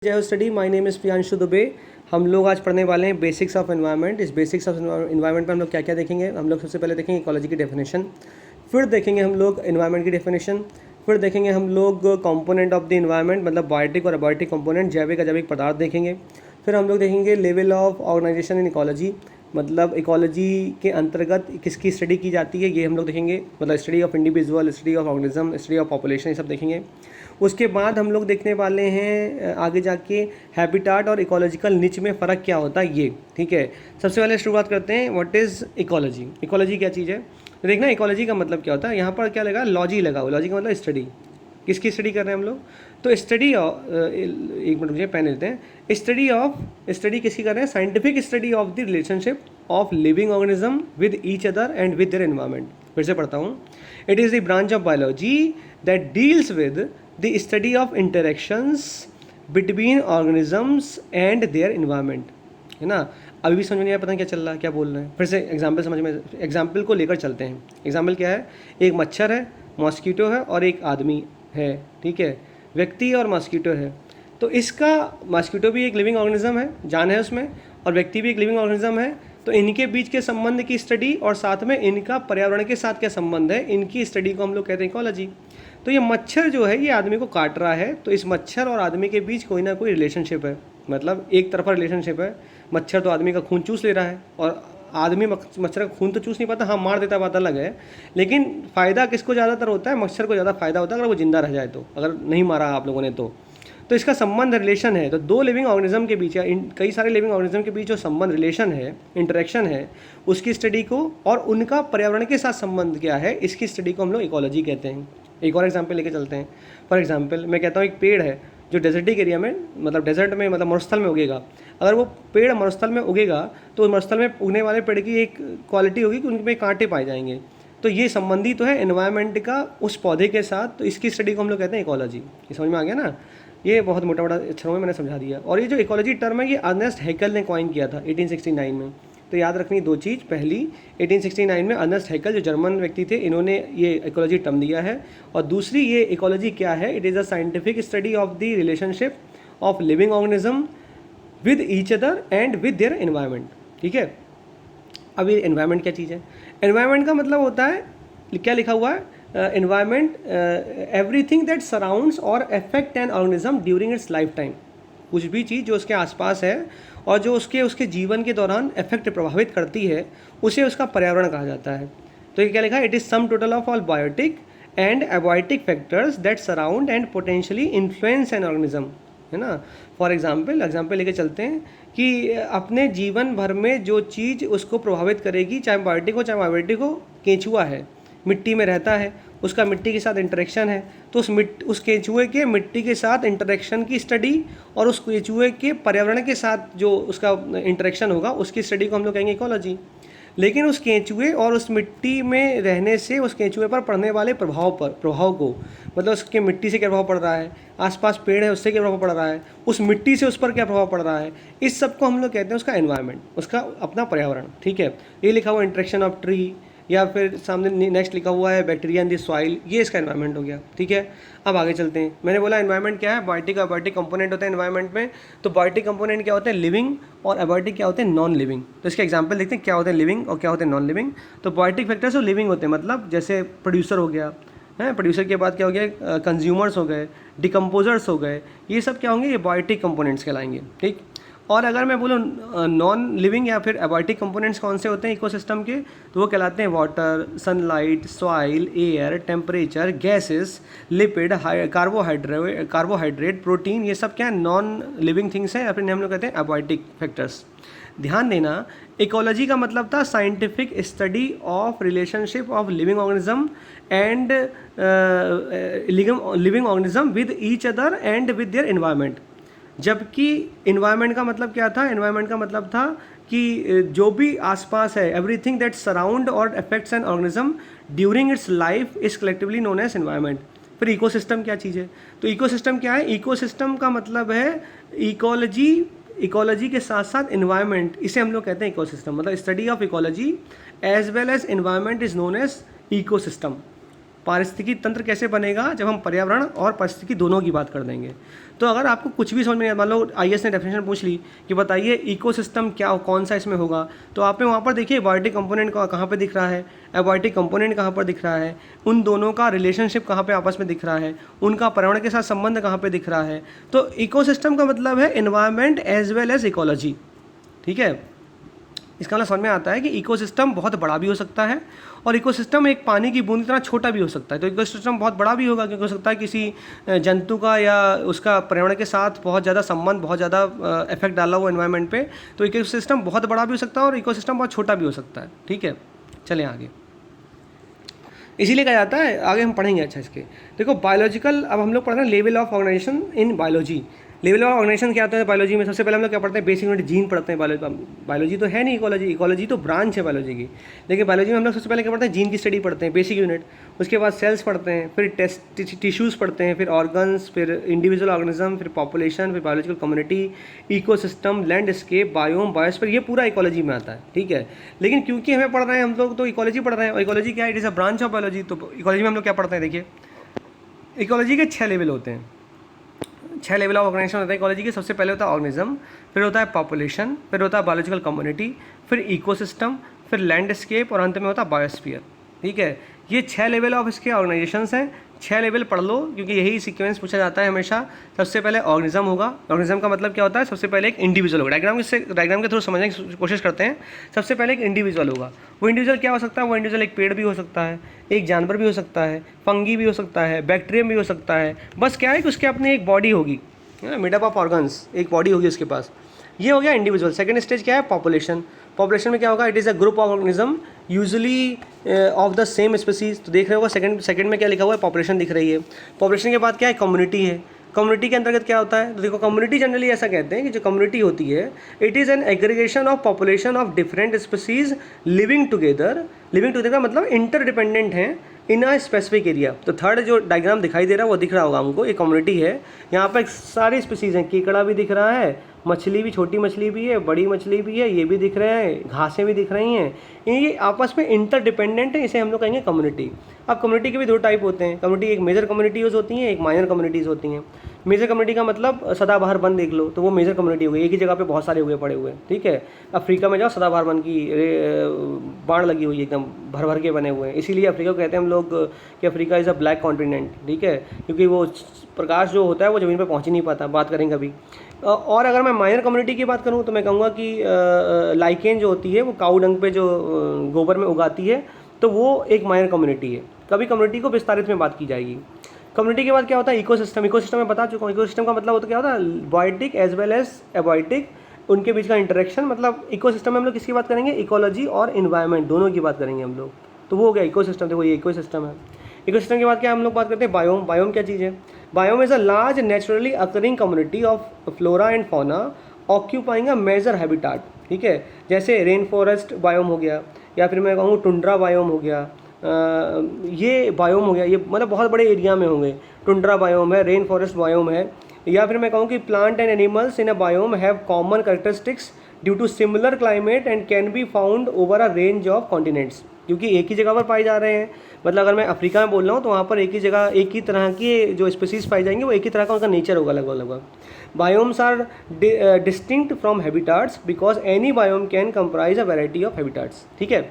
जय study, my name is Priyanshu Dubey. हम लोग आज पढ़ने वाले हैं बेसिक्स ऑफ एनवायरनमेंट। इस बेसिक्स ऑफ एनवायरनमेंट में हम लोग क्या क्या देखेंगे। हम लोग सबसे पहले देखेंगे इकोलॉजी की डेफिनेशन, फिर देखेंगे हम लोग एनवायरनमेंट की डेफिनेशन, फिर देखेंगे हम लोग कंपोनेंट ऑफ द एनवायरनमेंट मतलब बायोटिक और अबायोटिक कंपोनेंट, जैविक अजैविक पदार्थ देखेंगे। फिर हम लोग देखेंगे level of organisation in ecology, मतलब इकोलॉजी के अंतर्गत किसकी स्टडी की जाती है ये हम लोग देखेंगे, मतलब study of individual, study of organism, study of population, ये सब देखेंगे। उसके बाद हम लोग देखने वाले हैं आगे जाके हैबिटाट और इकोलॉजिकल निच में फ़र्क क्या होता है ये, ठीक है। सबसे पहले शुरुआत करते हैं व्हाट इज़ इकोलॉजी। इकोलॉजी क्या चीज़ है तो देखना, इकोलॉजी का मतलब क्या होता है। यहाँ पर क्या लगा, लॉजी लगा हुआ। लॉजी का मतलब स्टडी, किसकी स्टडी कर रहे हैं हम लोग, तो स्टडी ऑफ, एक मिनट मुझे पेन लेते हैं। स्टडी किसकी कर रहे हैं, scientific study of the relationship of living organism with each other and with their environment. फिर से पढ़ता हूँ। It is the branch of biology that deals with the study of interactions between organisms and their environment, है ना। अभी भी समझ में नहीं आया, पता नहीं क्या चल रहा है, क्या बोल रहे हैं। फिर से एग्जाम्पल समझ में, एग्जाम्पल को लेकर चलते हैं। एग्जाम्पल क्या है, एक मच्छर है, मॉस्किटो है और एक आदमी है, ठीक है। व्यक्ति और मॉस्किटो है, तो इसका मॉस्किटो भी एक लिविंग ऑर्गेनिज्म है, जान है उसमें, और व्यक्ति भी एक लिविंग ऑर्गेनिज्म है। तो इनके बीच के संबंध की स्टडी और साथ में इनका पर्यावरण के साथ क्या संबंध है, इनकी स्टडी को हम लोग कहते हैं इकोलॉजी। तो ये मच्छर जो है ये आदमी को काट रहा है, तो इस मच्छर और आदमी के बीच कोई ना कोई रिलेशनशिप है, मतलब एक तरफा रिलेशनशिप है। मच्छर तो आदमी का खून चूस ले रहा है और आदमी मच्छर का खून तो चूस नहीं पाता, हाँ मार देता, बात अलग है। लेकिन फ़ायदा किसको ज़्यादातर होता है, मच्छर को ज़्यादा फ़ायदा होता है अगर वो जिंदा रह जाए तो, अगर नहीं मारा आप लोगों ने तो इसका संबंध रिलेशन है। तो दो लिविंग ऑर्गेनिज्म के बीच या कई सारे लिविंग ऑर्गेनिज्म के बीच जो संबंध रिलेशन है, इंटरेक्शन है, उसकी स्टडी को, और उनका पर्यावरण के साथ संबंध क्या है, इसकी स्टडी को हम लोग इकोलॉजी कहते हैं। एक और एग्जाम्पल लेके चलते हैं। फॉर एग्जाम्पल मैं कहता हूँ एक पेड़ है जो डेजर्टिक एरिया में, मतलब डेजर्ट में, मतलब मरुस्थल में उगेगा। अगर वो पेड़ मरुस्थल में उगेगा तो मरुस्थल में उगने वाले पेड़ की एक क्वालिटी होगी कि उनमें कांटे पाए जाएंगे। तो ये संबंधित तो है एनवायरनमेंट का उस पौधे के साथ, तो इसकी स्टडी को हम लोग कहते हैं इकोलॉजी। ये समझ में आ गया ना, ये बहुत मोटा मोटा अक्षरों में मैंने समझा दिया। और ये जो इकोलॉजी टर्म है ये अर्नेस्ट हैकेल ने कॉइन किया था 1869 में। तो याद रखनी दो चीज़, पहली 1869 में अर्नेस्ट हैकेल जो जर्मन व्यक्ति थे, इन्होंने ये इकोलॉजी टर्म दिया है। और दूसरी ये इकोलॉजी क्या है, it is a scientific study of the relationship of living organism with each other and with their environment, ठीक है। अब ये एनवायरनमेंट क्या चीज़ है, एनवायरनमेंट का मतलब होता है, क्या लिखा हुआ है, एनवायरनमेंट एवरीथिंग दैट सराउंड्स और affect N organism during its life time. कुछ भी चीज़ जो उसके आसपास है और जो उसके जीवन के दौरान इफेक्ट प्रभावित करती है, उसे उसका पर्यावरण कहा जाता है। तो ये क्या लिखा है, it is sum total of all biotic and abiotic factors that surround and potentially influence an organism, है ना। फॉर एग्जाम्पल लेके चलते हैं कि अपने जीवन भर में जो चीज़ उसको प्रभावित करेगी, चाहे बायोटिक हो चाहे अबायोटिक हो। केंचुआ है, मिट्टी में रहता है, उसका मिट्टी के साथ इंटरेक्शन है, तो उस केंचुए के मिट्टी के साथ इंटरेक्शन की स्टडी और उस केंचुए के पर्यावरण के साथ जो उसका इंटरेक्शन होगा उसकी स्टडी को हम लोग कहेंगे इकोलॉजी। लेकिन उस केंचुए और उस मिट्टी में रहने से उस केंचुए पर पड़ने वाले प्रभाव को, मतलब उसके मिट्टी से क्या प्रभाव पड़ रहा है, आसपास पेड़ है उससे क्या प्रभाव पड़ रहा है, उस मिट्टी से उस पर क्या प्रभाव पड़ रहा है, इस सब को हम लोग कहते हैं उसका एनवायरनमेंट, उसका अपना पर्यावरण, ठीक है। ये लिखा हुआ इंटरेक्शन ऑफ ट्री, या फिर सामने नेक्स्ट लिखा हुआ है बैक्टीरिया इन द सॉइल, ये इसका एनवायरनमेंट हो गया, ठीक है। अब आगे चलते हैं। मैंने बोला एनवायरनमेंट क्या है, बायोटिक और अबायोटिक कंपोनेंट होते हैं एनवायरनमेंट में। तो बायोटिक कंपोनेंट क्या होते हैं, लिविंग, और अबायोटिक क्या होते हैं, नॉन लिविंग। तो इसके एग्जांपल देखते हैं क्या होते हैं लिविंग और क्या होते हैं नॉन लिविंग। तो बायोटिक फैक्टर्स और लिविंग होते हैं, मतलब जैसे प्रोड्यूसर हो गया है, प्रोड्यूसर के बाद क्या हो गया, कंज्यूमर्स हो गए, डिकम्पोजर्स हो गए, ये सब क्या होंगे, ये बायोटिक कंपोनेंट्स कहलाएंगे, ठीक। और अगर मैं बोलूँ नॉन लिविंग या फिर अबायोटिक कंपोनेंट्स कौन से होते हैं इकोसिस्टम के, तो वो कहलाते हैं water, sunlight, soil, air, temperature, gases, lipid, carbohydrate, protein, ये सब क्या है, नॉन लिविंग थिंग्स हैं, या फिर हम लोग कहते हैं अबायोटिक फैक्टर्स। ध्यान देना, इकोलॉजी का मतलब था scientific study of relationship of living organism and living organism with each other and with their environment. जबकि इन्वायरमेंट का मतलब क्या था, इन्वायरमेंट का मतलब था कि जो भी आसपास है, एवरीथिंग दैट सराउंड और affects an organism during its life is collectively known as environment. फिर इकोसिस्टम क्या चीज़ है, तो इकोसिस्टम क्या है, इकोसिस्टम का मतलब है इकोलॉजी के साथ साथ इन्वायरमेंट, इसे हम लोग कहते हैं इकोसिस्टम। मतलब study of ecology as well as environment is known as ecosystem. पारिस्थितिकी तंत्र कैसे बनेगा जब हम पर्यावरण और पारिस्थितिकी दोनों की बात कर देंगे। तो अगर आपको कुछ भी समझ में नहीं, मान लो आईएएस ने डेफिनेशन पूछ ली कि बताइए इकोसिस्टम क्या, कौन सा इसमें होगा, तो आपने वहाँ पर देखिए बायोटिक कंपोनेंट कहाँ पे दिख रहा है, एबायोटिक कंपोनेंट कहाँ पर दिख रहा है, उन दोनों का रिलेशनशिप कहाँ पे आपस में दिख रहा है, उनका पर्यावरण के साथ संबंध कहाँ पे दिख रहा है। तो इकोसिस्टम का मतलब है environment as well as ecology, ठीक है। इसका मतलब समझ में आता है कि इकोसिस्टम बहुत बड़ा भी हो सकता है और इकोसिस्टम एक पानी की बूंद की तरह छोटा भी हो सकता है। तो इकोसिस्टम बहुत बड़ा भी होगा क्योंकि हो सकता है किसी जंतु का या उसका पर्यावरण के साथ बहुत ज़्यादा संबंध, बहुत ज़्यादा इफेक्ट डाला हुआ एनवायरनमेंट पे। तो इकोसिस्टम बहुत बड़ा भी हो सकता है और इकोसिस्टम बहुत छोटा भी हो सकता है, ठीक है। चलें आगे, इसीलिए कहा जाता है, आगे हम पढ़ेंगे अच्छा इसके। देखो बायोलॉजिकल, अब हम लोग पढ़ रहे हैं level of organisation in biology. Level of organisation क्या होता है बायोलॉजी में? सबसे पहले हम लोग क्या पढ़ते हैं? बेसिक यूनिट जीन पढ़ते हैं। बायोलॉजी तो है नहीं इकोलॉजी, इकोलॉजी तो ब्रांच है बायोलॉजी की, लेकिन बायोलॉजी में हम लोग सबसे पहले क्या पढ़ते हैं? जीन की स्टडी पढ़ते हैं, बेसिक यूनिट। उसके बाद सेल्स पढ़ते हैं, फिर टिश्यूज़ पढ़ते हैं, फिर ऑर्गन्स, फिर इंडिविजुअल ऑर्गेनिज्म, फिर पॉपुलेशन, फिर biological community, ecosystem, landscape, biome, biosphere, ये पूरा इकोलॉजी में आता है, ठीक है। लेकिन क्योंकि हमें पढ़ रहे हैं हम लोग तो इकोलॉजी पढ़ रहे हैं, और इकोलॉजी क्या है? It is a branch of biology. तो इकोलॉजी में हम लोग क्या पढ़ते हैं? देखिए इकोलॉजी के 6 लेवल होते हैं, 6 लेवल ऑफ ऑर्गेनाइजेशन होता है इकोलॉजी के। सबसे पहले होता है ऑर्गेनिज्म, फिर होता है पॉपुलेशन, फिर होता है बायोलॉजिकल कम्युनिटी, फिर इकोसिस्टम, फिर लैंडस्केप और अंत में होता है बायोस्फीयर, ठीक है। ये 6 लेवल ऑफ इसके ऑर्गेनाइजेशंस हैं। 6 लेवल पढ़ लो क्योंकि यही सीक्वेंस पूछा जाता है हमेशा। सबसे पहले ऑर्गेनिज्म होगा। ऑर्गेनिज्म का मतलब क्या होता है? सबसे पहले एक इंडिविजुअल होगा। डायग्राम के थ्रू समझने की कोशिश करते हैं। सबसे पहले एक इंडिविजुअल होगा। वो इंडिविजुअल क्या हो सकता है? वो इंडिविजुअल एक पेड़ भी हो सकता है, एक जानवर भी हो सकता है, फंगी भी हो सकता है, बैक्टीरियम भी हो सकता है। बस क्या है कि उसके अपनी एक बॉडी होगी, मेडअप ऑफ ऑर्गन्स, एक बॉडी होगी उसके पास। ये हो गया इंडिविजुअल। सेकंड स्टेज क्या है? पॉपुलेशन। पॉपुलेशन में क्या होगा? It is a group of organism usually of the same species. तो देख रहे होगा सेकंड में क्या लिखा हुआ है? पॉपुलेशन दिख रही है। पॉपुलेशन के बाद क्या है? कम्युनिटी है। कम्युनिटी के अंतर्गत क्या होता है? तो देखो कम्युनिटी जनरली ऐसा कहते हैं कि जो कम्युनिटी होती है it is an aggregation of population of different species living together. Living together मतलब इंटरडिपेंडेंट हैं इन अ स्पेसिफिक एरिया। तो थर्ड जो डायग्राम दिखाई दे रहा है वो दिख रहा होगा हमको, एक कम्युनिटी है। यहाँ पर सारी स्पीसीज हैं, केकड़ा भी दिख रहा है, मछली भी, छोटी मछली भी है, बड़ी मछली भी है, ये भी दिख रहे हैं, घासें भी दिख रही हैं। ये आपस में इंटरडिपेंडेंट है, इसे हम लोग कहेंगे कम्युनिटी। अब कम्युनिटी के भी 2 टाइप होते हैं। कम्युनिटी एक मेजर कम्युनिटीज़ होती हैं, एक माइनर कम्युनिटीज़ होती हैं। मेजर कम्युनिटी का मतलब सदाबहार वन देख लो तो वो मेजर कम्युनिटी हो गई, एक ही जगह पे बहुत सारे हुए पड़े हुए हैं, ठीक है। अफ्रीका में जाओ सदाबहार वन की बाढ़ लगी हुई है, एकदम भर भर के बने हुए हैं। इसीलिए अफ्रीका को कहते हैं हम लोग कि Africa is a black continent, ठीक है, क्योंकि वो प्रकाश जो होता है वो ज़मीन पर पहुँच ही नहीं पाता। बात करेंगे अभी। और अगर मैं माइनर कम्युनिटी की बात करूँ तो मैं कहूँगा कि लाइकेन जो होती है वो काऊ डंग पे जो गोबर में उगाती है, तो वो एक माइनर कम्युनिटी है। कभी कम्युनिटी को विस्तारित में बात की जाएगी। कम्युनिटी के बाद क्या होता है? इकोसिस्टम। इकोसिस्टम में बता चुका हूँ। इकोसिस्टम का मतलब होता क्या होता है? Biotic as well as abiotic, उनके बीच का इंटरेक्शन। मतलब इकोसिस्टम में हम लोग किसकी बात करेंगे? इकोलॉजी और इन्वायरमेंट दोनों की बात करेंगे हम लोग। तो वो हो गया इकोसिस्टम। देखो ये इकोसिस्टम है। इकोसिस्टम के बाद क्या हम लोग बात करते हैं? बायोम। बायोम क्या चीज़ है? Biome is a large naturally occurring community of flora and fauna occupying a major habitat, ठीक है। जैसे रेन फॉरेस्ट बायोम हो गया, या फिर मैं कहूँ टुंड्रा बायोम हो गया। ये बायोम हो गया, ये मतलब बहुत बड़े एरिया में होंगे। टुंड्रा बायोम है, रेन फॉरेस्ट बायोम है। या फिर मैं कहूँ कि plant and animals in a biome have common characteristics due to similar climate and can be found over a range of continents, क्योंकि एक ही जगह पर पाए जा रहे हैं। मतलब अगर मैं अफ्रीका में बोल रहा हूँ तो वहाँ पर एक ही जगह एक ही तरह की जो स्पीसीज पाई जाएंगी वो एक ही तरह का उनका नेचर होगा लगभग। Biomes are distinct from habitats because any biome can comprise a variety of habitats, ठीक है।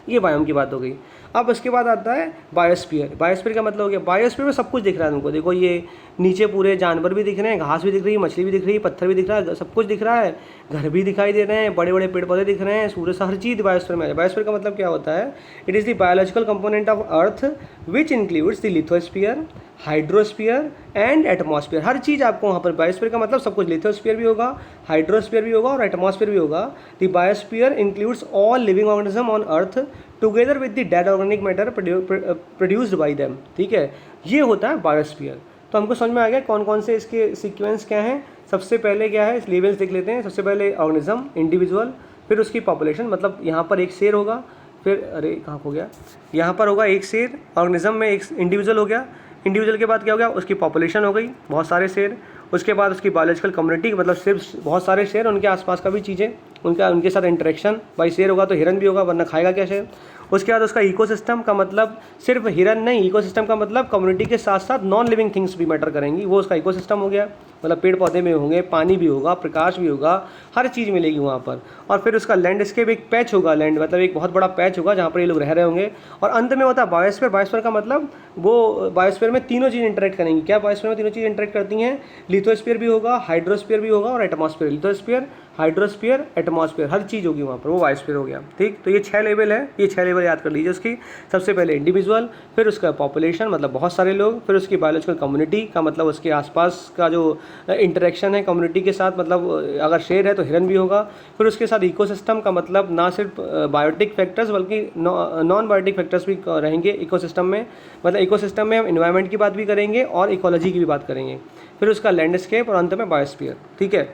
ये बायोम की बात हो गई। अब उसके बाद आता है बायोस्फीयर। बायोस्फीयर का मतलब हो गया, बायोस्फीयर में सब कुछ दिख रहा है तुमको। देखो ये नीचे पूरे जानवर भी दिख रहे हैं, घास भी दिख रही है, मछली भी दिख रही है, पत्थर भी दिख रहा है, सब कुछ दिख रहा है, घर भी दिखाई दे रहे हैं, बड़े बड़े पेड़ पौधे दिख रहे हैं, सूर्य से हर चीज़ बायोस्फीयर में है। बायोस्फीयर का मतलब क्या होता है? It is the biological component of earth which includes the lithosphere, hydrosphere and atmosphere. हर चीज़ आपको वहाँ पर, बायोस्फीयर का मतलब सब कुछ, लिथोस्फीयर भी होगा, हाइड्रोस्फीयर भी होगा और एटमॉस्फेयर भी होगा। The biosphere includes all living organism on earth together with the dead organic matter produced by them, ठीक है। ये होता है बायोस्फीयर। तो हमको समझ में आ गया कौन कौन से इसके सीक्वेंस क्या हैं। सबसे पहले क्या है, इस लेवल्स देख लेते हैं। सबसे पहले ऑर्गेनिज्म, इंडिविजुअल, फिर उसकी पॉपुलेशन, मतलब यहाँ पर एक शेर होगा, फिर अरे कहाँ हो गया, यहाँ पर होगा एक शेर, ऑर्गेनिज्म में एक इंडिविजुअल हो गया। इंडिविजुअल के बाद क्या हो गया? उसकी पॉपुलेशन हो गई, बहुत सारे शेर। उसके बाद उसकी बायोलॉजिकल कम्युनिटी, मतलब सिर्फ बहुत सारे शेर, उनके आसपास का भी चीज़ें, उनके साथ इंटरेक्शन। भाई शेर होगा तो हिरन भी होगा, वरना खाएगा क्या शेर। उसके बाद उसका इकोसिस्टम का मतलब सिर्फ हिरन नहीं, इकोसिस्टम का मतलब कम्युनिटी के साथ साथ नॉन लिविंग थिंग्स भी मैटर करेंगी, वो उसका इकोसिस्टम हो गया। मतलब पेड़ पौधे में होंगे, पानी भी होगा, प्रकाश भी होगा, हर चीज़ मिलेगी वहाँ पर। और फिर उसका लैंडस्केप, एक पैच होगा, लैंड मतलब एक बहुत बड़ा पैच होगा जहाँ पर ये लोग रह रहे होंगे। और अंत में होता है बायोस्फीयर। बायोस्फीयर का मतलब वो बायोस्फीयर में तीनों चीज़ इंटरेक्ट करेंगी। क्या बायोस्फीयर में तीनों चीज़ इंटरेक्ट करती हैं? लिथोस्फीयर भी होगा, हाइड्रोस्फीयर भी होगा और एटमॉस्फेयर। लिथोस्फीयर, हाइड्रोस्फीयर, एटमॉस्फेयर, हर चीज़ होगी वहाँ पर, वो बायोस्फीयर हो गया। ठीक, तो ये 6 लेवल है, ये 6 लेवल याद कर लीजिए उसकी। सबसे पहले इंडिविजुअल, फिर उसका पॉपुलेशन मतलब बहुत सारे लोग, फिर उसकी बायोलॉजिकल कम्युनिटी का मतलब उसके आसपास का जो इंटरेक्शन है कम्युनिटी के साथ, मतलब अगर शेर है तो हिरन भी होगा। फिर उसके साथ इकोसिस्टम का मतलब ना सिर्फ बायोटिक फैक्टर्स बल्कि नॉन बायोटिक फैक्टर्स भी रहेंगे इकोसिस्टम में। मतलब इकोसिस्टम में हम इन्वायरमेंट की बात भी करेंगे और इकोलॉजी की भी बात करेंगे। फिर उसका लैंडस्केप और अंत में बायोस्फीयर। ठीक है,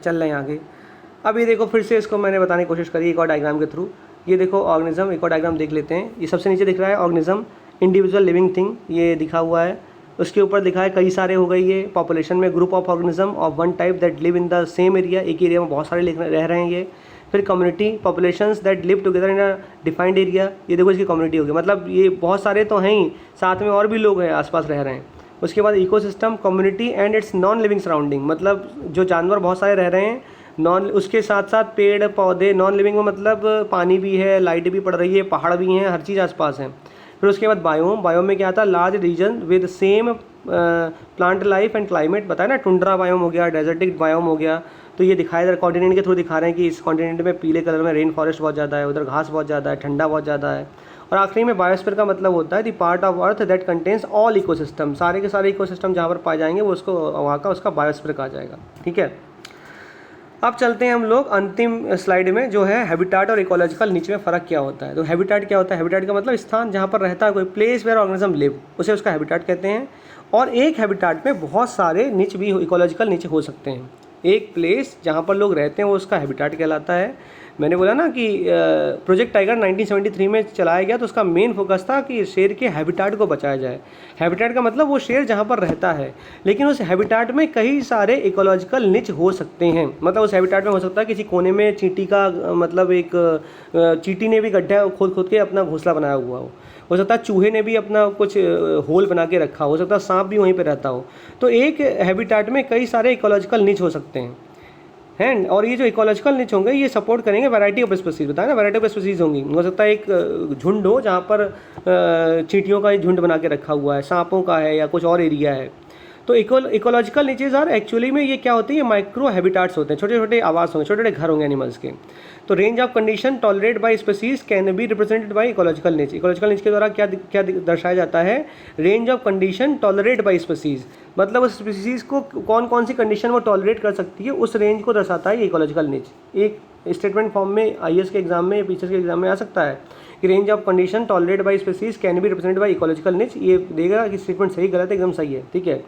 चल रहे हैं आगे। अब ये देखो, फिर से इसको मैंने बताने की कोशिश करी एक और डायग्राम के थ्रू। ये देखो ऑर्गेनिज्म, एक और डायग्राम देख लेते हैं। ये सबसे नीचे दिख रहा है ऑर्गेनिज्म, इंडिविजुअल लिविंग थिंग, ये दिखा हुआ है। उसके ऊपर दिखा है कई सारे हो गई ये पॉपुलेशन में, group of organism of one type that live in the same area, एक एरिया में बहुत सारे रह रहे हैं ये। फिर community, populations that live together in a defined area, ये देखो इसकी कम्युनिटी होगी, मतलब ये बहुत सारे तो हैं ही, साथ में और भी लोग हैं आसपास रह रहे हैं। उसके बाद ecosystem, community and it's non living surrounding, मतलब जो जानवर बहुत सारे रह रहे हैं नॉन, उसके साथ साथ पेड़ पौधे, नॉन लिविंग में मतलब पानी भी है, लाइट भी पड़ रही है, पहाड़ भी हैं, हर चीज़ आसपास है। फिर उसके बाद बायोम, बायोम में क्या आता है? Large region with same plant life and climate, बताया ना, टुंड्रा बायोम हो गया, डेजर्टिक बायोम हो गया। तो ये दिखाया इधर कॉन्टिनेंट के थ्रू दिखा रहे हैं कि इस कॉन्टिनेंट में पीले कलर में रेन फॉरेस्ट बहुत ज़्यादा है, उधर घास बहुत ज़्यादा है, ठंडा बहुत ज़्यादा है। और आखिरी में बायोस्फीयर का मतलब होता है the part of earth that contains all ecosystem, सारे के सारे इकोसिस्टम जहाँ पर पाए जाएंगे वो उसको वहाँ का उसका बायोस्फीयर कहा जाएगा। ठीक है, अब चलते हैं हम लोग अंतिम स्लाइड में, जो है हैबिटाट और इकोलॉजिकल नीच में फ़र्क क्या होता है। तो हैबिटाट क्या होता है? हैबिटाट का मतलब स्थान जहाँ पर रहता है कोई, प्लेस वेयर ऑर्गेनिज्म लिव, उसे उसका हैबिटाट कहते हैं। और एक हैबिटाट में बहुत सारे निच भी इकोलॉजिकल निच हो सकते हैं। एक प्लेस जहाँ पर लोग रहते हैं वो उसका हैबिटाट कहलाता है। मैंने बोला ना कि प्रोजेक्ट टाइगर 1973 में चलाया गया, तो उसका मेन फोकस था कि शेर के हैबिटाट को बचाया जाए। हैबिटाट का मतलब वो शेर जहाँ पर रहता है, लेकिन उस हैबिटाट में कई सारे इकोलॉजिकल निच हो सकते हैं। मतलब उस हैबिटाट में हो सकता है किसी कोने में चींटी का मतलब एक चींटी ने भी गड्ढा खोद के अपना घोंसला बनाया हुआ हो सकता है चूहे ने भी अपना कुछ होल बना के रखा हो सकता है सांप भी वहीं पर रहता हो। तो एक हैबिटाट में कई सारे इकोलॉजिकल निच हो सकते हैं। और ये जो इकोलॉजिकल निच होंगे ये सपोर्ट करेंगे वैरायटी ऑफ स्पीसीज, बताया ना, वैरायटी ऑफ स्पीसीज होंगी। हो सकता है एक झुंड हो जहाँ पर चींटियों का झुंड बना के रखा हुआ है, सांपों का है या कुछ और एरिया है। तो इकोलॉजिकल निचेज आर एक्चुअली में ये क्या होते हैं? ये माइक्रो हैबिटाट्स होते हैं, छोटे छोटे आवास होंगे, छोटे छोटे घर होंगे एनिमल्स के। तो range of condition tolerate by species can be represented by ecological niche. Ecological niche के द्वारा क्या क्या दर्शाया जाता है? Range of condition tolerate by species, मतलब उस स्पीसीज को कौन कौन सी कंडीशन वो टॉलरेट कर सकती है, उस रेंज को दर्शाता है ये इकोलॉजिकल निच। एक स्टेटमेंट फॉर्म में आईएएस के एग्जाम में, पीसीएस के एग्जाम में आ सकता है कि range of condition tolerate by species can be represented by ecological niche. ये देगा कि स्टेटमेंट सही गलत है, एकदम सही है। ठीक है,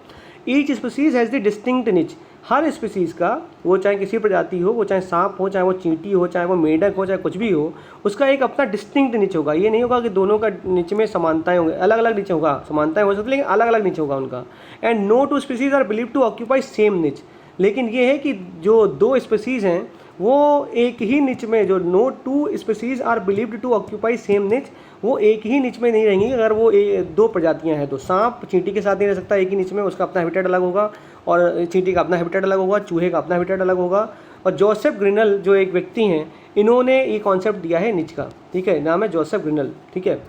each species has the distinct निच, हर स्पीसीज़ का, वो चाहे किसी प्रजाति हो, वो चाहे सांप हो, चाहे वो चींटी हो, चाहे वो मेंढक हो, चाहे कुछ भी हो, उसका एक अपना डिस्टिंक्ट निच होगा। ये नहीं होगा कि दोनों का निच में समानताएं होंगी, अलग अलग निच होगा, समानताएं हो सकती है लेकिन अलग अलग निच होगा उनका। And no two species are believe to occupy same niche, लेकिन ये है कि जो दो स्पीसीज़ हैं वो एक ही निच में, जो no two species are believed to occupy same niche, वो एक ही निच में नहीं रहेंगी। अगर वो दो प्रजातियां हैं तो सांप चींटी के साथ नहीं रह सकता एक ही निच में, उसका अपना हैबिटेट अलग होगा, और चींटी का अपना हैबिटेट अलग होगा, चूहे का अपना हैबिटेट अलग होगा। और जोसेफ ग्रिनल जो एक व्यक्ति हैं, इन्होंने ये कॉन्सेप्ट दिया है निच का। ठीक है, नाम है जोसेफ ग्रिनल। ठीक है,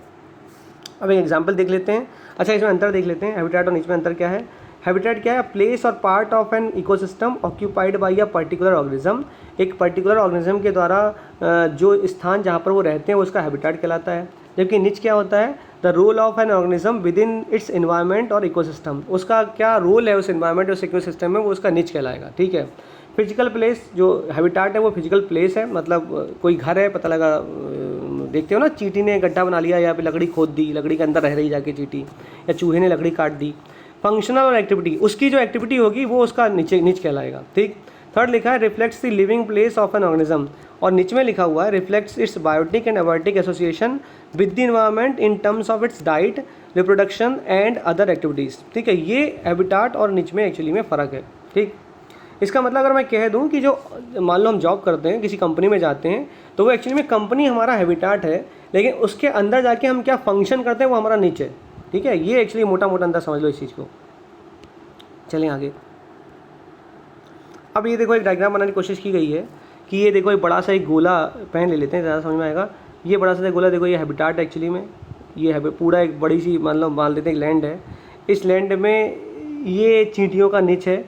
अब एक एग्जाम्पल देख लेते हैं। अच्छा, इसमें अंतर देख लेते हैं, हैबिटेट और निच में अंतर क्या है। हैबिटेट क्या है? प्लेस और part of an ecosystem occupied by a particular organism, एक पर्टिकुलर ऑर्गेनिज्म के द्वारा जो स्थान जहाँ पर वो रहते हैं वो उसका हैबिटेट कहलाता है। जबकि निच क्या होता है? The role of an organism within its environment और इकोसिस्टम, उसका क्या रोल है उस एनवायरनमेंट उस इकोसिस्टम में, वो उसका निच कहलाएगा। ठीक है, फिजिकल प्लेस, जो हैबिटेट है वो फिजिकल प्लेस है, मतलब कोई घर है, पता लगा देखते हो ना, चींटी ने गड्ढा बना लिया या फिर लकड़ी खोद दी, लकड़ी के अंदर रह रही जाके चींटी, या चूहे ने लकड़ी काट दी। फंक्शनल और एक्टिविटी, उसकी जो एक्टिविटी होगी वो उसका निच कहलाएगा। ठीक, थर्ड लिखा है reflects the living place of an organism, और निच में लिखा हुआ है reflects its biotic and abiotic association with the environment in terms of its diet, reproduction and other activities. ठीक है, ये हैबिटेट और निच में एक्चुअली में फ़र्क है। ठीक, इसका मतलब अगर मैं कह दूं कि जो मान लो हम जॉब करते हैं, किसी कंपनी में जाते हैं, तो वो एक्चुअली में कंपनी हमारा हैबिटेट है, लेकिन उसके अंदर जाके हम क्या फंक्शन करते हैं वो हमारा नीच है, ठीक है। ये एक्चुअली मोटा मोटा अंदर समझ लो इस चीज़ को। चलें आगे। अब ये देखो एक डायग्राम बनाने की कोशिश की गई है कि ये देखो एक बड़ा सा एक गोला पेन ले लेते हैं, ज़्यादा समझ में आएगा। ये बड़ा सा गोला देखो, ये हैबिटाट एक्चुअली में, ये है पूरा एक बड़ी सी मतलब मान लेते हैं एक लैंड है। इस लैंड में ये चींटियों का निच है।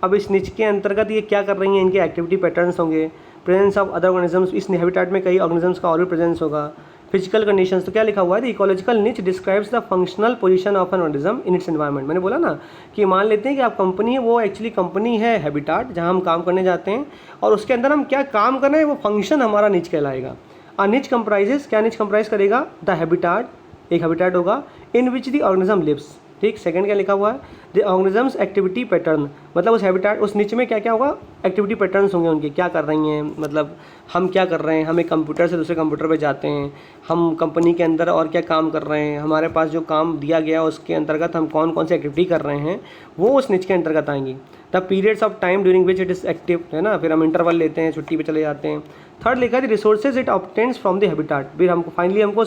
अब इस निच के अंतर्गत ये क्या कर रही हैं, इनके एक्टिविटी पैटर्न्स होंगे, प्रेजेंस ऑफ अदर ऑर्गेनिजम्स, इस हैबिटाट में कई ऑर्गेनिजम्स का और भी प्रेजेंस होगा। फिजिकल कंडीशंस, तो क्या लिखा हुआ है, द इकोलॉजिकल निच describes the functional position of an organism in its environment. मैंने बोला ना कि मान लेते हैं कि आप कंपनी है, वो एक्चुअली कंपनी है हैबिटाट जहाँ हम काम करने जाते हैं, और उसके अंदर हम क्या काम कर रहे हैं वो फंक्शन हमारा निच कहलाएगा। निच कंप्राइजेस, क्या निच कंप्राइज करेगा, द हैबिटाट, एक हैबिटाट होगा, इन विच द ऑर्गेनिज्म लिव्स, ठीक। सेकंड क्या लिखा हुआ है, द ऑर्गेनिजम्स एक्टिविटी पैटर्न, मतलब उस हैबिटाट उस निच में क्या क्या होगा, एक्टिविटी पैटर्न्स होंगे उनके, क्या कर रही हैं, मतलब हम क्या कर रहे हैं, हम एक कंप्यूटर से दूसरे कंप्यूटर पे जाते हैं, हम कंपनी के अंदर और क्या काम कर रहे हैं, हमारे पास जो काम दिया गया उसके अंतर्गत हम कौन कौन सी एक्टिविटी कर रहे हैं, वो उस निच के अंतर्गत आएंगी। The periods of time during which it is active, है ना, फिर हम इंटरवल लेते हैं, छुट्टी पे चले जाते हैं। थर्ड लिखा है resources it obtains from the habitat, फिर हमको फाइनली हमको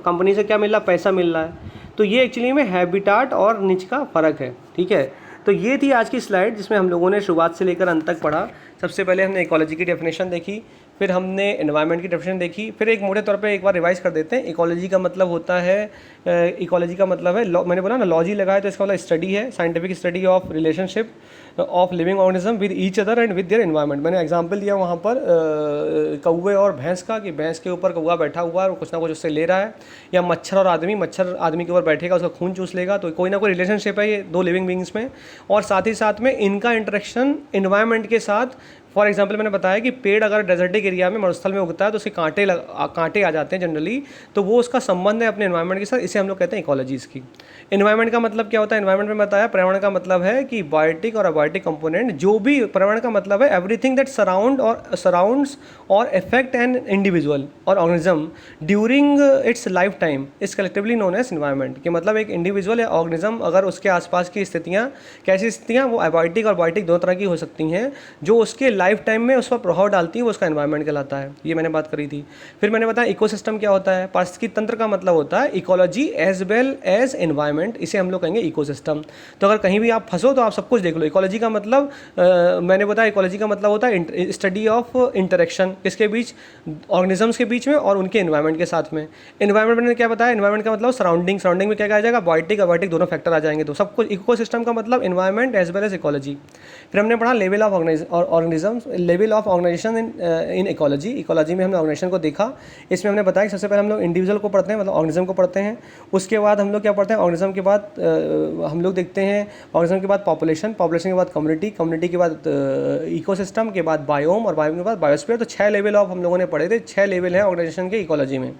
कंपनी से क्या मिल रहा है, पैसा मिल रहा है। तो ये एक्चुअली में हैबिटाट और निच का फ़र्क है, ठीक है। तो ये थी आज की स्लाइड जिसमें हम लोगों ने शुरुआत से लेकर अंत तक पढ़ा। सबसे पहले हमने इकोलॉजी की डेफिनेशन देखी, फिर हमने एनवायरनमेंट की डेफिनेशन देखी, फिर एक मोटे तौर पे एक बार रिवाइज कर देते हैं। इकोलॉजी का मतलब होता है, इकोलॉजी का मतलब है, मैंने बोला ना लॉजी लगा है तो इसका मतलब स्टडी है, scientific study of relationship of living organism with each other and with their environment. मैंने एग्जांपल दिया वहाँ पर कौवे और भैंस का, कि भैंस के ऊपर कौवा बैठा हुआ है और कुछ ना कुछ उससे ले रहा है, या मच्छर और आदमी, मच्छर आदमी के ऊपर बैठेगा उसका खून चूस लेगा, तो कोई ना कोई रिलेशनशिप है ये दो लिविंग बींग्स में। और साथ ही साथ में इनका इंटरेक्शन एनवायरनमेंट के साथ, फॉर एग्जांपल मैंने बताया कि पेड़ अगर डेजर्टिक एरिया में मरुस्थल में उगता है तो उसके कांटे आ जाते हैं जनरली, तो वो उसका संबंध है अपने एनवायरनमेंट के साथ, इसे हम लोग कहते हैं इकोलॉजी इसकी। एनवायरनमेंट का मतलब क्या होता है, एनवायरनमेंट में बताया, पर्यावरण का मतलब है कि बायोटिक और अबायोटिक कंपोनेंट, जो भी पर्यावरण का मतलब है एवरीथिंग दैट सराउंड्स और अफेक्ट एन इंडिविजुअल और organism during its lifetime is collectively known as environment. कि मतलब एक इंडिविजुअल या ऑर्गेनिज्म अगर उसके आसपास की स्थितियाँ, कैसी स्थितियाँ, वो अबायोटिक और बायोटिक दो तरह की हो सकती हैं, जो उसके लाइफ टाइम में उस पर प्रभाव डालती है, वो उसका एनवायरनमेंट कहलाता है। ये मैंने बात करी थी। फिर मैंने बताया इकोसिस्टम क्या होता है, पारिस्थितिकी तंत्र का मतलब होता है ecology as well as environment, इसे हम लोग कहेंगे इकोसिस्टम। तो अगर कहीं भी आप फंसो तो आप सब कुछ देख लो। इकोलॉजी का मतलब मैंने बताया, इकोलॉजी का मतलब होता है स्टडी ऑफ इंटरेक्शन, किसके बीच, ऑर्गेनिजम्स के बीच में और उनके एनवायरनमेंट के साथ में। एनवायरनमेंट ने क्या बताया, एनवायरनमेंट का मतलब सराउंडिंग, सराउंडिंग में क्या आ जाएगा, बायोटिक अबायोटिक दोनों फैक्टर आ जाएंगे। तो सब कुछ इकोसिस्टम का मतलब environment as well as ecology. फिर हमने पढ़ा level of organisms, level of organisation in ecology. Ecology में हमने ऑर्गेनाइजेशन को देखा। इसमें हमने बताया कि सबसे पहले हम लोग इंडिविजुअल को पढ़ते हैं, मतलब ऑर्गेनिज्म को पढ़ते हैं। उसके बाद हम लोग क्या पढ़ते हैं, ऑर्गेनिज्म के बाद हम लोग देखते हैं ऑर्गेनिज्म के बाद पॉपुलेशन, पॉपुलेशन के बाद कम्युनिटी, कम्युनिटी के बाद इकोसिस्टम के बाद बायोम, और बायोम के बाद बायोस्फीयर। तो 6 लेवल ऑफ हम लोगों ने पढ़े थे, 6 लेवल हैं ऑर्गेनाइजेशन के इकोलॉजी में।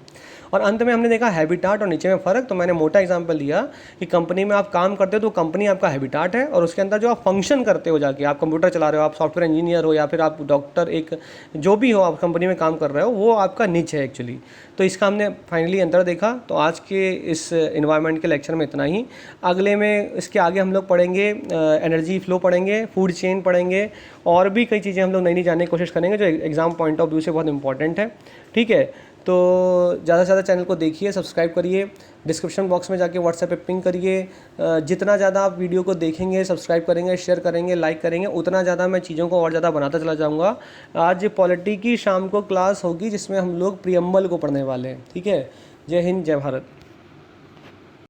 और अंत में हमने देखा हैबिटाट और नीचे में फ़र्क। तो मैंने मोटा एग्जांपल दिया कि कंपनी में आप काम करते हो तो कंपनी आपका हैबिटाट है, और उसके अंदर जो आप फंक्शन करते हो, जाके आप कंप्यूटर चला रहे हो, आप सॉफ्टवेयर इंजीनियर हो, या फिर आप डॉक्टर, एक जो भी हो आप कंपनी में काम कर रहे हो, वो आपका निच है एक्चुअली। तो इसका हमने फाइनली अंतर देखा। तो आज के इस एनवायरनमेंट के लेक्चर में इतना ही। अगले में इसके आगे हम लोग पढ़ेंगे एनर्जी फ्लो पढ़ेंगे, फूड चेन पढ़ेंगे, और भी कई चीज़ें हम लोग नई नई जानने की कोशिश करेंगे जो एग्ज़ाम पॉइंट ऑफ व्यू से बहुत इंपॉर्टेंट है, ठीक है। तो ज़्यादा से ज़्यादा चैनल को देखिए, सब्सक्राइब करिए, डिस्क्रिप्शन बॉक्स में जाके व्हाट्सएप पे पिंग करिए। जितना ज़्यादा आप वीडियो को देखेंगे, सब्सक्राइब करेंगे, शेयर करेंगे, लाइक करेंगे, उतना ज़्यादा मैं चीज़ों को और ज़्यादा बनाता चला जाऊँगा। आज पॉलिटी की शाम को क्लास होगी जिसमें हम लोग प्रियम्बल को पढ़ने वाले हैं, ठीक है। जय हिंद, जय भारत।